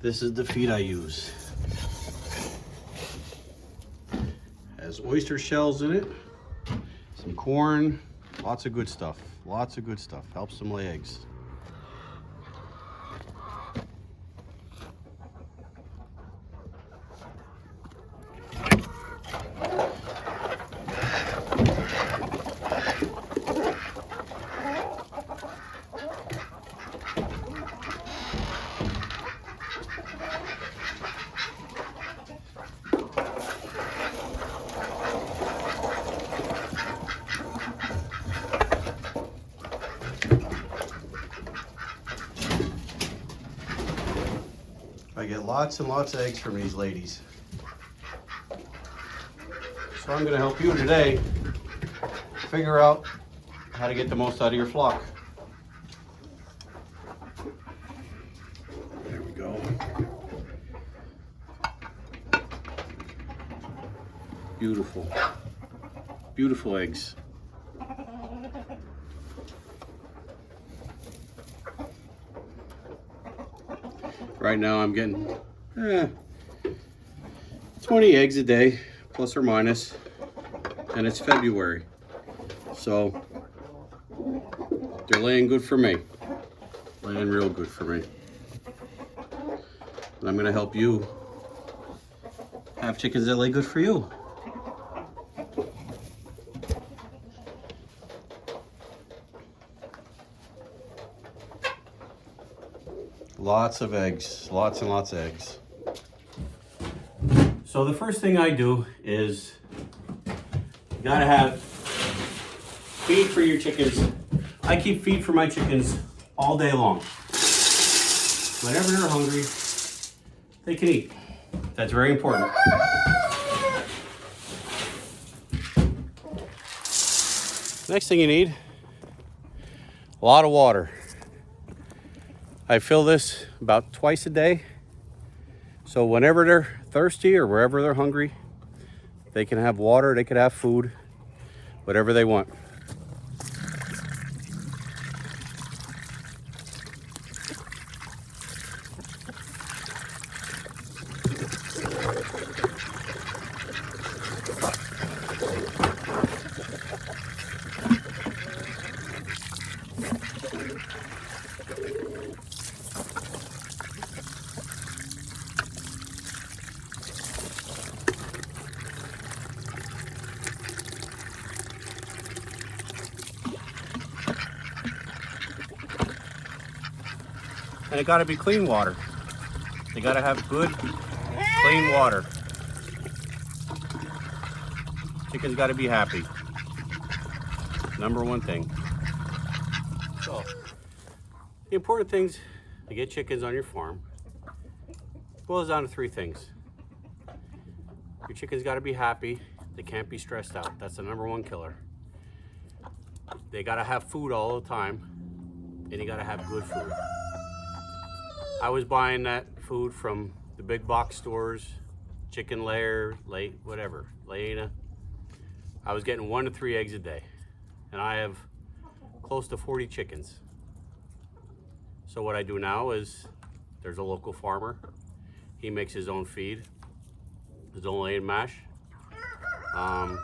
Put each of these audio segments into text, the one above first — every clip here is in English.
This is the feed I use. Has oyster shells in it, some corn, lots of good stuff. Lots of good stuff. Helps them lay eggs. I get lots and lots of eggs from these ladies. So I'm going to help you today figure out how to get the most out of your flock. There we go. Beautiful. Beautiful eggs. Right now I'm getting 20 eggs a day, plus or minus, and it's February. So they're laying good for me. Laying real good for me. And I'm gonna help you have chickens that lay good for you. Lots of eggs, lots and lots of eggs. So the first thing I do is you gotta have feed for your chickens. I keep feed for my chickens all day long. Whenever they're hungry, they can eat. That's very important. Next thing you need, a lot of water. I fill this about twice a day. So whenever they're thirsty or wherever they're hungry, they can have water, they can have food, whatever they want. And it gotta be clean water. They gotta have good, clean water. Chickens gotta be happy. Number one thing. So, the important things to get chickens on your farm boils down to three things. Your chickens gotta be happy. They can't be stressed out. That's the number one killer. They gotta have food all the time, and you gotta have good food. I was buying that food from the big box stores, Chicken Lair, whatever, Layena. I was getting 1 to 3 eggs a day, and I have close to 40 chickens. So what I do now is, there's a local farmer. He makes his own feed, his own laying mash. I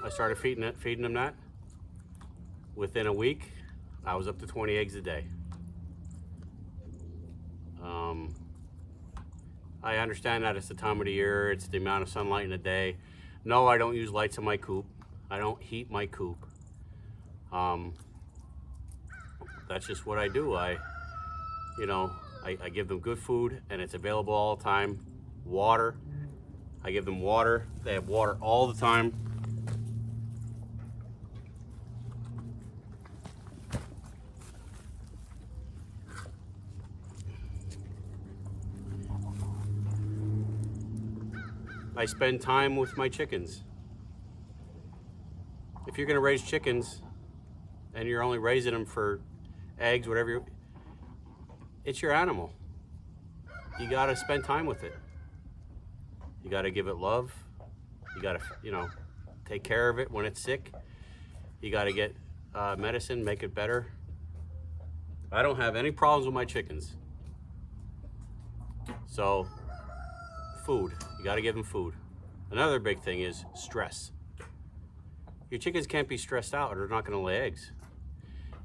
started feeding them that. Within a week, I was up to 20 eggs a day. I understand that it's the time of the year, it's the amount of sunlight in a day. No, I don't use lights in my coop. I don't heat my coop. That's just what I do. I give them good food, and it's available all the time. Water, I give them water. They have water all the time. I spend time with my chickens. If you're gonna raise chickens and you're only raising them for eggs, whatever, it's your animal. You gotta spend time with it. You gotta give it love. You gotta, take care of it when it's sick. You gotta get medicine, make it better. I don't have any problems with my chickens. So food, you got to give them food. Another big thing is stress. Your chickens can't be stressed out or they're not going to lay eggs.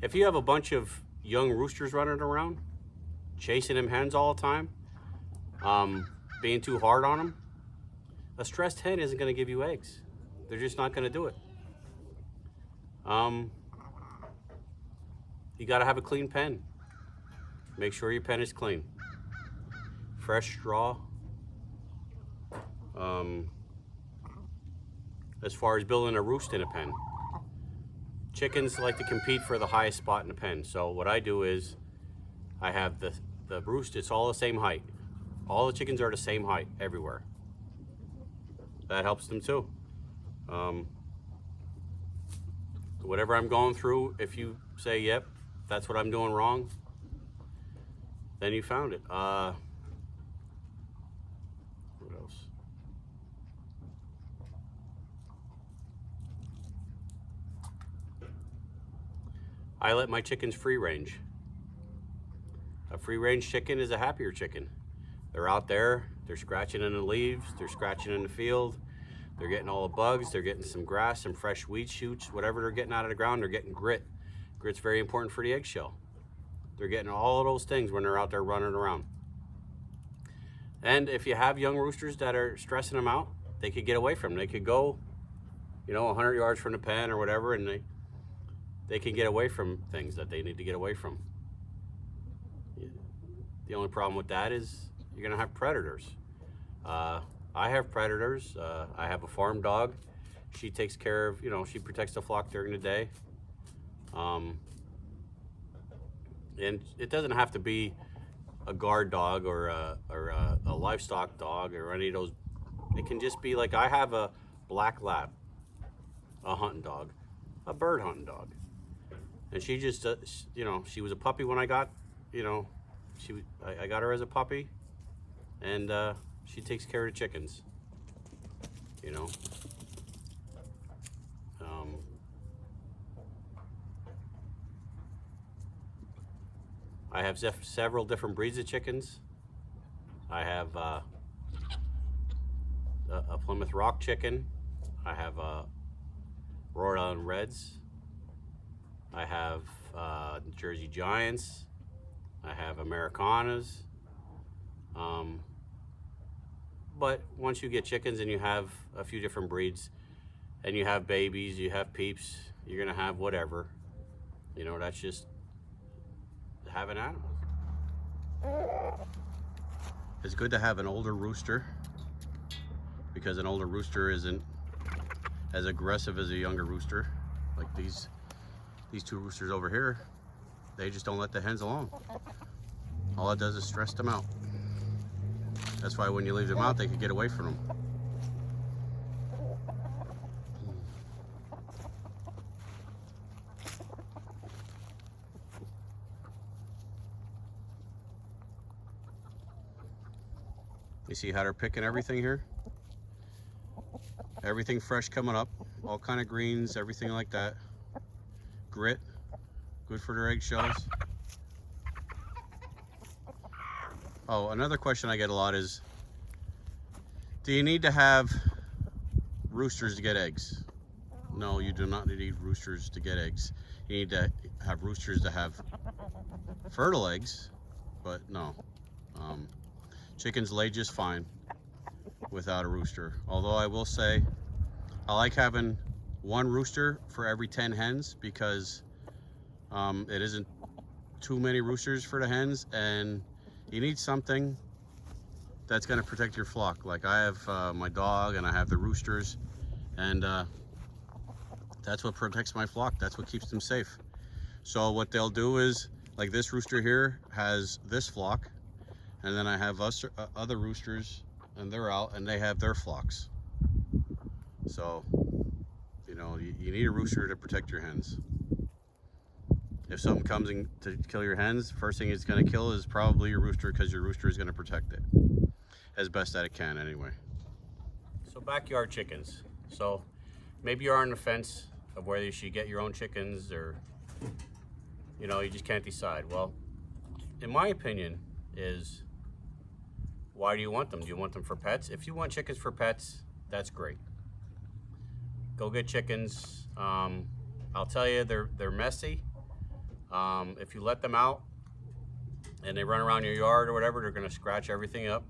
If you have a bunch of young roosters running around, chasing them hens all the time, being too hard on them, a stressed hen isn't going to give you eggs. They're just not going to do it. You got to have a clean pen. Make sure your pen is clean. Fresh straw. As far as building a roost in a pen, chickens like to compete for the highest spot in the pen. So what I do is I have the roost, it's all the same height. All the chickens are the same height everywhere. That helps them too. Whatever I'm going through, if you say, yep, that's what I'm doing wrong, then you found it. What else? I let my chickens free range. A free range chicken is a happier chicken. They're out there, they're scratching in the leaves, they're scratching in the field, they're getting all the bugs, they're getting some grass, some fresh weed shoots, whatever they're getting out of the ground, they're getting grit. Grit's very important for the eggshell. They're getting all of those things when they're out there running around. And if you have young roosters that are stressing them out, they could get away from them. They could go, 100 yards from the pen or whatever, and they can get away from things that they need to get away from. The only problem with that is you're gonna have predators. I have predators. I have a farm dog. She takes care of, she protects the flock during the day. And it doesn't have to be a guard dog or a livestock dog or any of those. It can just be like, I have a black lab, a hunting dog, a bird hunting dog. And she just, she was a puppy when I got, I got her as a puppy, and she takes care of the chickens, I have several different breeds of chickens. I have a Plymouth Rock chicken. I have Rhode Island Reds. I have Jersey Giants. I have Americanas. But once you get chickens and you have a few different breeds, and you have babies, you have peeps, you're gonna have whatever. That's just having animals. It's good to have an older rooster, because an older rooster isn't as aggressive as a younger rooster. Like these two roosters over here, they just don't let the hens alone. All it does is stress them out. That's why when you leave them out, they can get away from them. You see how they're picking everything here? Everything fresh coming up, all kind of greens, everything like that. Grit, good for their eggshells. Oh, another question I get a lot is, do you need to have roosters to get eggs? No, you do not need roosters to get eggs. You need to have roosters to have fertile eggs, but no. Chickens lay just fine without a rooster. Although I will say, I like having one rooster for every 10 hens, because it isn't too many roosters for the hens, and you need something that's going to protect your flock. Like I have my dog and I have the roosters, and that's what protects my flock. That's what keeps them safe. So what they'll do is, like this rooster here has this flock, and then I have other roosters, and they're out and they have their flocks. So, you need a rooster to protect your hens. If something comes in to kill your hens, first thing it's going to kill is probably your rooster, because your rooster is going to protect it as best that it can anyway. So backyard chickens. So maybe you're on the fence of whether you should get your own chickens, or you just can't decide. Well, in my opinion is, Why do you want them? Do you want them for pets? If you want chickens for pets, that's great. Go get chickens. I'll tell you, they're messy. If you let them out and they run around your yard or whatever, they're going to scratch everything up.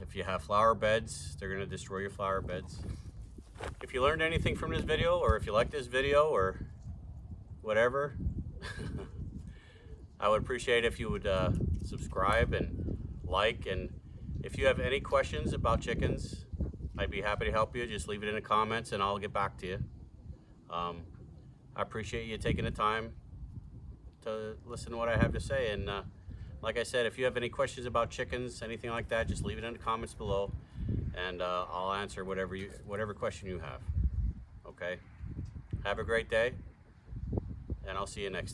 If you have flower beds, they're going to destroy your flower beds. If you learned anything from this video, or if you like this video or whatever, I would appreciate if you would subscribe and like. And if you have any questions about chickens, I'd be happy to help you. Just leave it in the comments and I'll get back to you. I appreciate you taking the time to listen to what I have to say. And like I said, if you have any questions about chickens, anything like that, just leave it in the comments below, and I'll answer whatever question you have. Okay? Have a great day, and I'll see you next time.